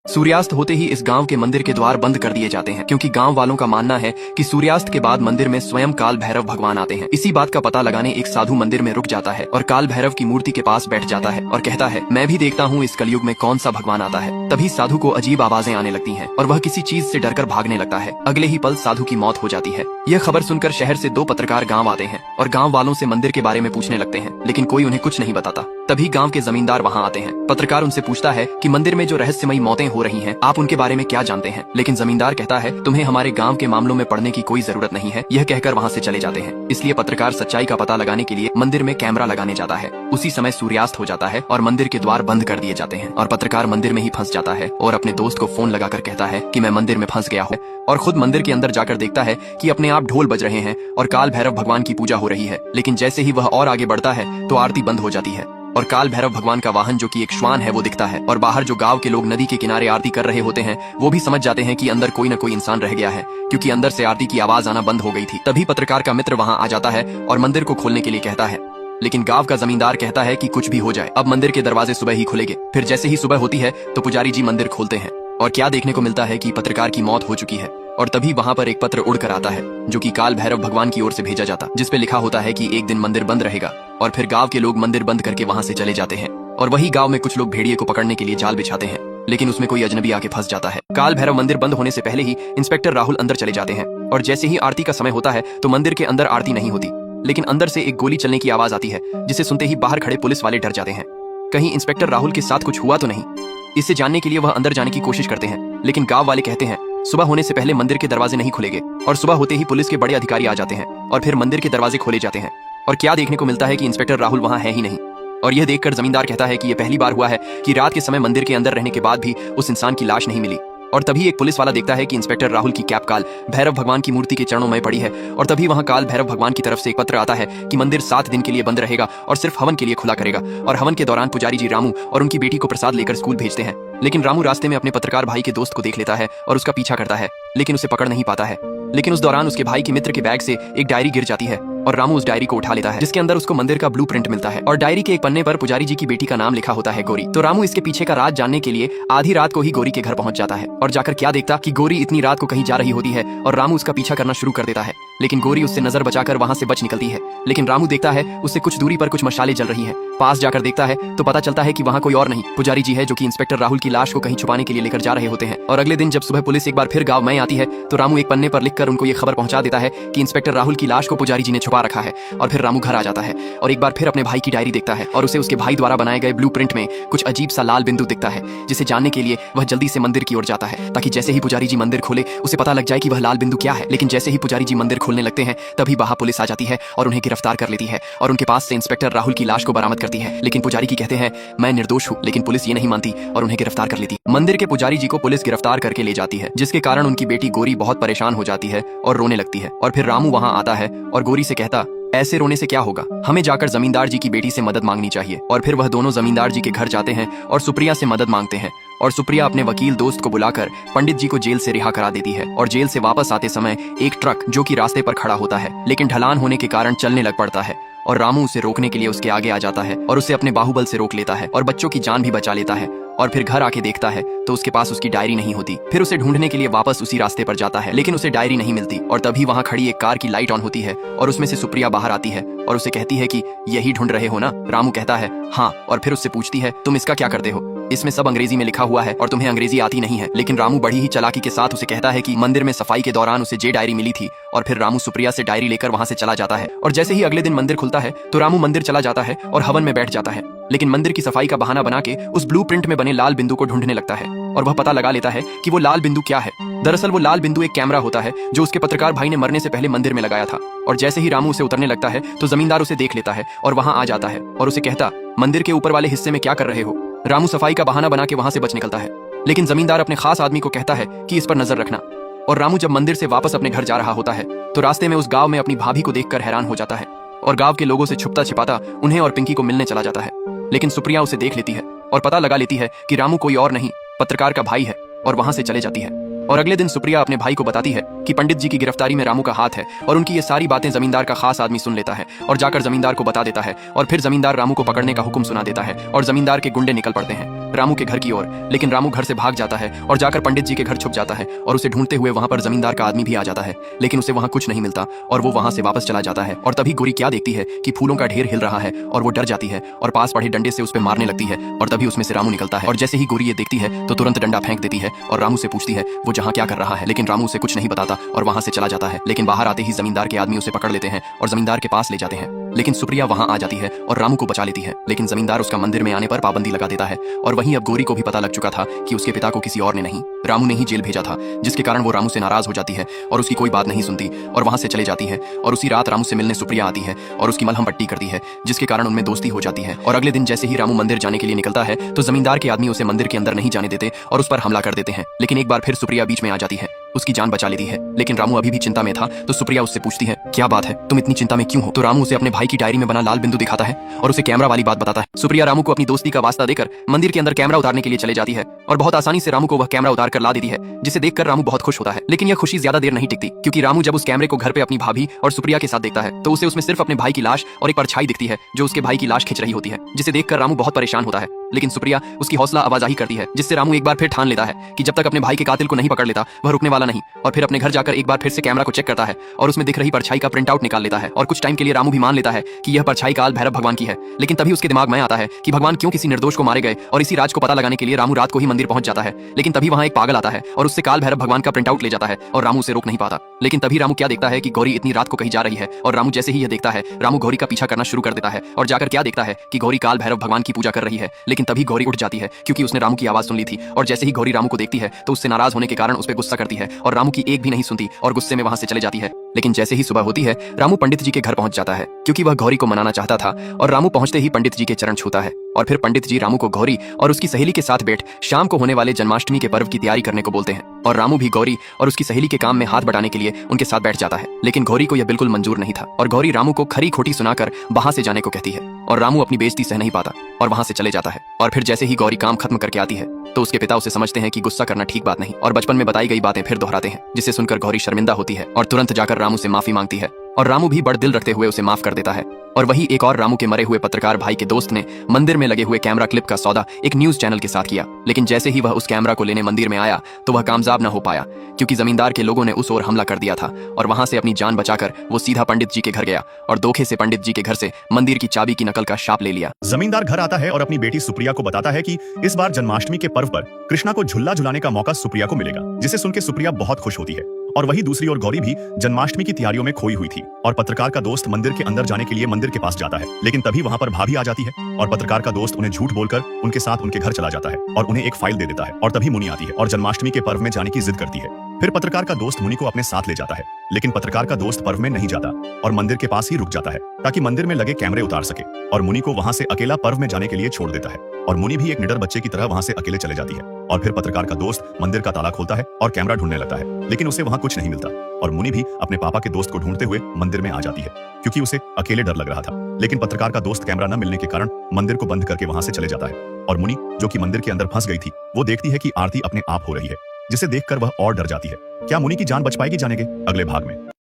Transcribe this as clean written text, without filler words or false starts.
सूर्यास्त होते ही इस गांव के मंदिर के द्वार बंद कर दिए जाते हैं क्योंकि गांव वालों का मानना है कि सूर्यास्त के बाद मंदिर में स्वयं काल भैरव भगवान आते हैं। इसी बात का पता लगाने एक साधु मंदिर में रुक जाता है और काल भैरव की मूर्ति के पास बैठ जाता है और कहता है, मैं भी देखता हूँ इस कलयुग में कौन सा भगवान आता है। तभी साधु को अजीब आवाजें आने लगती है और वह किसी चीज से डरकर भागने लगता है। अगले ही पल साधु की मौत हो जाती है। यह खबर सुनकर शहर से 2 पत्रकार गाँव आते हैं और गाँव वालों से मंदिर के बारे में पूछने लगते हैं, लेकिन कोई उन्हें कुछ नहीं बताता। तभी गांव के जमींदार वहां आते हैं। पत्रकार उनसे पूछता है कि मंदिर में जो रहस्यमयी मौतें हो रही हैं, आप उनके बारे में क्या जानते हैं। लेकिन जमींदार कहता है, तुम्हें हमारे गांव के मामलों में पड़ने की कोई जरूरत नहीं है। यह कहकर वहां से चले जाते हैं। इसलिए पत्रकार सच्चाई का पता लगाने के लिए मंदिर में कैमरा लगाने जाता है। उसी समय सूर्यास्त हो जाता है और मंदिर के द्वार बंद कर दिए जाते हैं और पत्रकार मंदिर में ही फंस जाता है और अपने दोस्त को फोन लगाकर कहता है कि मैं मंदिर में फंस गया हूँ और खुद मंदिर के अंदर जाकर देखता है कि अपने आप ढोल बज रहे हैं और काल भैरव भगवान की पूजा हो रही है। लेकिन जैसे ही वह और आगे बढ़ता है तो आरती बंद हो जाती है और काल भैरव भगवान का वाहन जो कि एक श्वान है वो दिखता है और बाहर जो गांव के लोग नदी के किनारे आरती कर रहे होते हैं वो भी समझ जाते हैं कि अंदर कोई न कोई इंसान रह गया है क्योंकि अंदर से आरती की आवाज आना बंद हो गई थी। तभी पत्रकार का मित्र वहां आ जाता है और मंदिर को खोलने के लिए कहता है, लेकिन गांव का जमींदार कहता है कि कुछ भी हो जाए, अब मंदिर के दरवाजे सुबह ही खुलेंगे। फिर जैसे ही सुबह होती है तो पुजारी जी मंदिर खोलते हैं और क्या देखने को मिलता है कि पत्रकार की मौत हो चुकी है। और तभी वहां पर एक पत्र उड़कर आता है जो कि काल भैरव भगवान की ओर से भेजा जाता, जिसपे लिखा होता है कि एक दिन मंदिर बंद रहेगा। और फिर गांव के लोग मंदिर बंद करके वहां से चले जाते हैं और वही गांव में कुछ लोग भेड़िए को पकड़ने के लिए जाल बिछाते हैं, लेकिन उसमें कोई अजनबी आके फंस जाता है। काल भैरव मंदिर बंद होने से पहले ही इंस्पेक्टर राहुल अंदर चले जाते हैं और जैसे ही आरती का समय होता है तो मंदिर के अंदर आरती नहीं होती, लेकिन अंदर से एक गोली चलने की आवाज आती है जिसे सुनते ही बाहर खड़े पुलिस वाले डर जाते हैं। कहीं इंस्पेक्टर राहुल के साथ कुछ हुआ तो नहीं। इसे जानने के लिए वह अंदर जाने की कोशिश करते हैं, लेकिन गांव वाले कहते हैं सुबह होने से पहले मंदिर के दरवाजे नहीं खुलेंगे। और सुबह होते ही पुलिस के बड़े अधिकारी आ जाते हैं और फिर मंदिर के दरवाजे खोले जाते हैं और क्या देखने को मिलता है कि इंस्पेक्टर राहुल वहां है ही नहीं। और यह देखकर जमींदार कहता है कि यह पहली बार हुआ है कि रात के समय मंदिर के अंदर रहने के बाद भी उस इंसान की लाश नहीं मिली। और तभी एक पुलिस वाला देखता है कि इंस्पेक्टर राहुल की कैप काल भैरव भगवान की मूर्ति के चरणों में पड़ी है। और तभी वहां काल भैरव भगवान की तरफ से एक पत्र आता है कि मंदिर 7 दिन के लिए बंद रहेगा और सिर्फ हवन के लिए खुला करेगा। और हवन के दौरान पुजारी जी रामू और उनकी बेटी को प्रसाद लेकर स्कूल भेजते हैं, लेकिन रामू रास्ते में अपने पत्रकार भाई के दोस्त को देख लेता है और उसका पीछा करता है, लेकिन उसे पकड़ नहीं पाता है। लेकिन उस दौरान उसके भाई के मित्र के बैग से एक डायरी गिर जाती है और रामू उस डायरी को उठा लेता है, जिसके अंदर उसको मंदिर का ब्लूप्रिंट मिलता है और डायरी के एक पन्ने पर पुजारी जी की बेटी का नाम लिखा होता है, गौरी। तो रामू इसके पीछे का राज जानने के लिए आधी रात को ही गौरी के घर पहुंच जाता है और जाकर क्या देखता कि गौरी इतनी रात को कहीं जा रही होती है और रामू उसका पीछा करना शुरू कर देता है, लेकिन गौरी उससे नजर बचाकर वहां से बच निकलती है। लेकिन रामू देखता है उससे कुछ दूरी पर कुछ मशालें जल रही है। पास जाकर देखता है तो पता चलता है कि वहां कोई और नहीं, पुजारी जी है जो कि इंस्पेक्टर राहुल की लाश को कहीं छुपाने के लिए लेकर जा रहे होते हैं। और अगले दिन जब सुबह पुलिस एक बार फिर गांव में आती है तो रामू एक पन्ने पर लिखकर उनको ये खबर पहुंचा देता है कि इंस्पेक्टर राहुल की लाश को पुजारी जी ने छुपा रखा है। और फिर रामू घर आ जाता है और एक बार फिर अपने भाई की डायरी देखता है और उसे उसके भाई द्वारा बनाए गए ब्लूप्रिंट में कुछ अजीब सा लाल बिंदु दिखता है, जिसे जानने के लिए वह जल्दी से मंदिर की ओर जाता है ताकि जैसे ही पुजारी जी मंदिर खोले उसे पता लग जाए कि वह लाल बिंदु क्या है। लेकिन जैसे ही पुजारी जी मंदिर खोलने लगते हैं तभी वहां पुलिस आ जाती है और उन्हें गिरफ्तार कर लेती है और उनके पास से इंस्पेक्टर राहुल की लाश को बरामद करती है। लेकिन पुजारी की कहते हैं मैं निर्दोष हूँ, लेकिन पुलिस ये नहीं मानती और उन्हें गिरफ्तार कर लेती। मंदिर के पुजारी जी को पुलिस गिरफ्तार करके ले जाती है, जिसके कारण उनकी बेटी गौरी बहुत परेशान हो जाती है और रोने लगती है। और फिर रामू वहां आता है और गौरी से कहता, ऐसे रोने से क्या होगा, हमें जाकर जमींदार जी की बेटी से मदद मांगनी चाहिए। और फिर वह दोनों जमींदार जी के घर जाते हैं और सुप्रिया से मदद मांगते हैं और सुप्रिया अपने वकील दोस्त को बुलाकर पंडित जी को जेल से रिहा करा देती है। और जेल से वापस आते समय एक ट्रक जो कि रास्ते पर खड़ा होता है लेकिन ढलान होने के कारण चलने लग पड़ता है और रामू उसे रोकने के लिए उसके आगे आ जाता है और उसे अपने बाहुबल से रोक लेता है और बच्चों की जान भी बचा लेता है। और फिर घर आके देखता है तो उसके पास उसकी डायरी नहीं होती। फिर उसे ढूंढने के लिए वापस उसी रास्ते पर जाता है, लेकिन उसे डायरी नहीं मिलती। और तभी वहां खड़ी एक कार की लाइट ऑन होती है और उसमें से सुप्रिया बाहर आती है और उसे कहती है कि यही ढूंढ रहे हो ना। रामू कहता है हाँ, और फिर उससे पूछती है तुम इसका क्या करते हो, इसमें सब अंग्रेजी में लिखा हुआ है और तुम्हें अंग्रेजी आती नहीं है। लेकिन रामू बड़ी ही चालाकी के साथ उसे कहता है कि मंदिर में सफाई के दौरान उसे जे डायरी मिली थी। और फिर रामू सुप्रिया से डायरी लेकर वहां से चला जाता है और जैसे ही अगले दिन मंदिर खुलता है तो रामू मंदिर चला जाता है और हवन में बैठ जाता है, लेकिन मंदिर की सफाई का बहाना बना के उस ब्लूप्रिंट में बने लाल बिंदु को ढूंढने लगता है और वह पता लगा लेता है कि वो लाल बिंदु क्या है। दरअसल वो लाल बिंदु एक कैमरा होता है जो उसके पत्रकार भाई ने मरने से पहले मंदिर में लगाया था। और जैसे ही रामू उसे उतरने लगता है तो जमींदार उसे देख लेता है और वहां आ जाता है और उसे कहता, मंदिर के ऊपर वाले हिस्से में क्या कर रहे हो। रामू सफाई का बहाना बना के वहां से बच निकलता है, लेकिन जमींदार अपने खास आदमी को कहता है कि इस पर नजर रखना। और रामू जब मंदिर से वापस अपने घर जा रहा होता है तो रास्ते में उस गांव में अपनी भाभी को देखकर हैरान हो जाता है और गांव के लोगों से छुपता छिपाता उन्हें और पिंकी को मिलने चला जाता है। लेकिन सुप्रिया उसे देख लेती है और पता लगा लेती है कि रामू कोई और नहीं पत्रकार का भाई है और वहां से चले जाती है। और अगले दिन सुप्रिया अपने भाई को बताती है कि पंडित जी की गिरफ्तारी में रामू का हाथ है और उनकी ये सारी बातें जमींदार का खास आदमी सुन लेता है और जाकर जमींदार को बता देता है। और फिर जमींदार रामू को पकड़ने का हुक्म सुना देता है और जमींदार के गुंडे निकल पड़ते हैं। रामू के घर की ओर। लेकिन रामू घर से भाग जाता है और जाकर पंडित जी के घर छुप जाता है और उसे ढूंढते हुए वहां पर जमींदार का आदमी भी आ जाता है। लेकिन उसे वहां कुछ नहीं मिलता और वो वहां से वापस चला जाता है। और तभी गोरी क्या देखती है कि फूलों का ढेर हिल रहा है और वो डर जाती है और पास पड़े डंडे से उस पर मारने लगती है। और तभी उसमें से रामू निकलता है और जैसे ही गोरी ये देखती है तो तुरंत डंडा फेंक देती है और रामू से पूछती है वो जहाँ क्या कर रहा है। लेकिन रामू उसे कुछ नहीं बताता और वहां से चला जाता है। लेकिन बाहर आते ही जमींदार के आदमी उसे पकड़ लेते हैं और जमींदार के पास ले जाते हैं। लेकिन सुप्रिया वहां आ जाती है और रामू को बचा लेती है। लेकिन जमींदार उसका मंदिर में आने पर पाबंदी लगा देता है। और वहीं अब गोरी को भी पता लग चुका था कि उसके पिता को किसी और ने नहीं, रामू ने ही जेल भेजा था, जिसके कारण वो रामू से नाराज हो जाती है और उसकी कोई बात नहीं सुनती और वहां से चले जाती है। और उसी रात रामू से मिलने सुप्रिया आती है और उसकी मलहम पट्टी करती है, जिसके कारण उनमें दोस्ती हो जाती है। और अगले दिन जैसे ही रामू मंदिर जाने के लिए निकलता है तो जमींदार के आदमी उसे मंदिर के अंदर नहीं जाने देते और उस पर हमला कर देते हैं। लेकिन एक बार फिर सुप्रिया बीच में आ जाती है, उसकी जान बचा लेती है। लेकिन रामू अभी भी चिंता में था तो सुप्रिया उससे पूछती है क्या बात है, तुम इतनी चिंता में क्यों हो। तो रामू उसे अपने भाई की डायरी में बना लाल बिंदु दिखाता है और उसे कैमरा वाली बात बताता है। सुप्रिया रामू को अपनी दोस्ती का वास्ता देकर मंदिर के अंदर कैमरा उतारने के लिए चले जाती है और बहुत आसानी से रामू को वह कैमरा उतार कर ला देती है, जिसे देखकर रामू बहुत खुश होता है। लेकिन यह खुशी ज्यादा देर नहीं टिकती, क्योंकि रामू जब उस कैमरे को घर पे अपनी भाभी और सुप्रिया के साथ देखता है तो उसे उसमें सिर्फ अपने भाई की लाश और एक परछाई दिखती है जो उसके भाई की लाश खींच रही होती है, जिसे देखकर रामू बहुत परेशान होता है। लेकिन सुप्रिया उसकी हौसला आवाजाही करती है, जिससे रामू एक बार फिर ठान लेता है कि जब तक अपने भाई के कातिल को नहीं पकड़ लेता वह रुकने वाला नहीं। और फिर अपने घर जाकर एक बार फिर से कैमरा को चेक करता है और उसमें दिख रही परछाई का प्रिंट आउट निकाल लेता है। और कुछ टाइम के लिए रामू भी मान लेता है कि यह परछाई काल भैरव भगवान की है। लेकिन तभी उसके दिमाग में आता है कि भगवान क्यों किसी निर्दोष को मारे गए, और इसी राज को पता लगाने के लिए रामू रात को ही मंदिर पहुंच जाता है। लेकिन तभी वहां एक पागल आता है और उससे काल भैरव भगवान का प्रिंट आउट ले जाता है और रामू उसे रोक नहीं पाता। लेकिन तभी रामू क्या देखता है कि गौरी इतनी रात को कहीं जा रही है और रामू जैसे ही यह देखता है रामू गौरी का पीछा करना शुरू कर देता है और जाकर क्या देखता है कि गौरी काल भैरव भगवान की पूजा कर रही है। लेकिन तभी गौरी उठ जाती है क्योंकि उसने रामू की आवाज सुन ली थी। और जैसे ही गौरी रामू को देखती है तो उससे नाराज होने के कारण उस पर गुस्सा करती है और रामू की एक भी नहीं सुनती और गुस्से में वहां से चले जाती है। लेकिन जैसे ही सुबह होती है रामू पंडित जी के घर पहुंच जाता है क्योंकि वह गौरी को मनाना चाहता था। और रामू पहुंचते ही पंडित जी के चरण छूता है और फिर पंडित जी रामू को गौरी और उसकी सहेली के साथ बैठ शाम को होने वाले जन्माष्टमी के पर्व की तैयारी करने को बोलते हैं। और रामू भी गौरी और उसकी सहेली के काम में हाथ बढ़ाने के लिए उनके साथ बैठ जाता है। लेकिन गौरी को यह बिल्कुल मंजूर नहीं था और गौरी रामू को खरी खोटी सुनाकर वहां से जाने को कहती है और रामू अपनी बेइज्जती सह नहीं पाता और वहां से चले जाता है। और फिर जैसे ही गौरी काम खत्म करके आती है तो उसके पिता उसे समझते हैं कि गुस्सा करना ठीक बात नहीं और बचपन में बताई गई बातें फिर दोहराते हैं, जिसे सुनकर गौरी शर्मिंदा होती है और तुरंत जाकर रामू से माफी मांगती है। और रामू भी बड़ दिल रखते हुए उसे माफ कर देता है। और वही एक और रामू के मरे हुए पत्रकार भाई के दोस्त ने मंदिर में लगे हुए कैमरा क्लिप का सौदा एक न्यूज चैनल के साथ किया। लेकिन जैसे ही वह उस कैमरा को लेने मंदिर में आया तो वह कामयाब न हो पाया, क्योंकि जमींदार के लोगों ने उस ओर हमला कर दिया था। और वहां से अपनी जान बचाकर वो सीधा पंडित जी के घर गया और धोखे से पंडित जी के घर से मंदिर की चाबी की नकल का शाप ले लिया। जमींदार घर आता है और अपनी बेटी सुप्रिया को बताता है कि इस बार जन्माष्टमी के पर्व पर कृष्णा को झूला झुलाने का मौका सुप्रिया को मिलेगा, जिसे सुनकर सुप्रिया बहुत खुश होती है। और वही दूसरी ओर गौरी भी जन्माष्टमी की तैयारियों में खोई हुई थी और पत्रकार का दोस्त मंदिर के अंदर जाने के लिए मंदिर के पास जाता है। लेकिन तभी वहां पर भाभी आ जाती है और पत्रकार का दोस्त उन्हें झूठ बोलकर उनके साथ उनके घर चला जाता है और उन्हें एक फाइल दे देता है। और तभी मुनि आती है और जन्माष्टमी के पर्व में जाने की जिद करती है। फिर पत्रकार का दोस्त मुनि को अपने साथ ले जाता है, लेकिन पत्रकार का दोस्त पर्व में नहीं जाता और मंदिर के पास ही रुक जाता है ताकि मंदिर में लगे कैमरे उतार सके। और मुनि को वहां से अकेला पर्व में जाने के लिए छोड़ देता है और मुनि भी एक निडर बच्चे की तरह वहां से अकेले चले जाती है। और फिर पत्रकार का दोस्त मंदिर का ताला खोलता है और कैमरा ढूंढने लगता है, लेकिन उसे वहां कुछ नहीं मिलता। और मुनि भी अपने पापा के दोस्त को ढूंढते हुए मंदिर में आ जाती है, क्योंकि उसे अकेले डर लग रहा था। लेकिन पत्रकार का दोस्त कैमरा न मिलने के कारण मंदिर को बंद करके वहां से चले जाता है। और मुनि, जो कि मंदिर के अंदर फंस गई थी, वो देखती है कि आरती अपने आप हो रही है, जिसे देखकर वह और डर जाती है। क्या मुनि की जान बच पाएगी, जानेंगे अगले भाग में।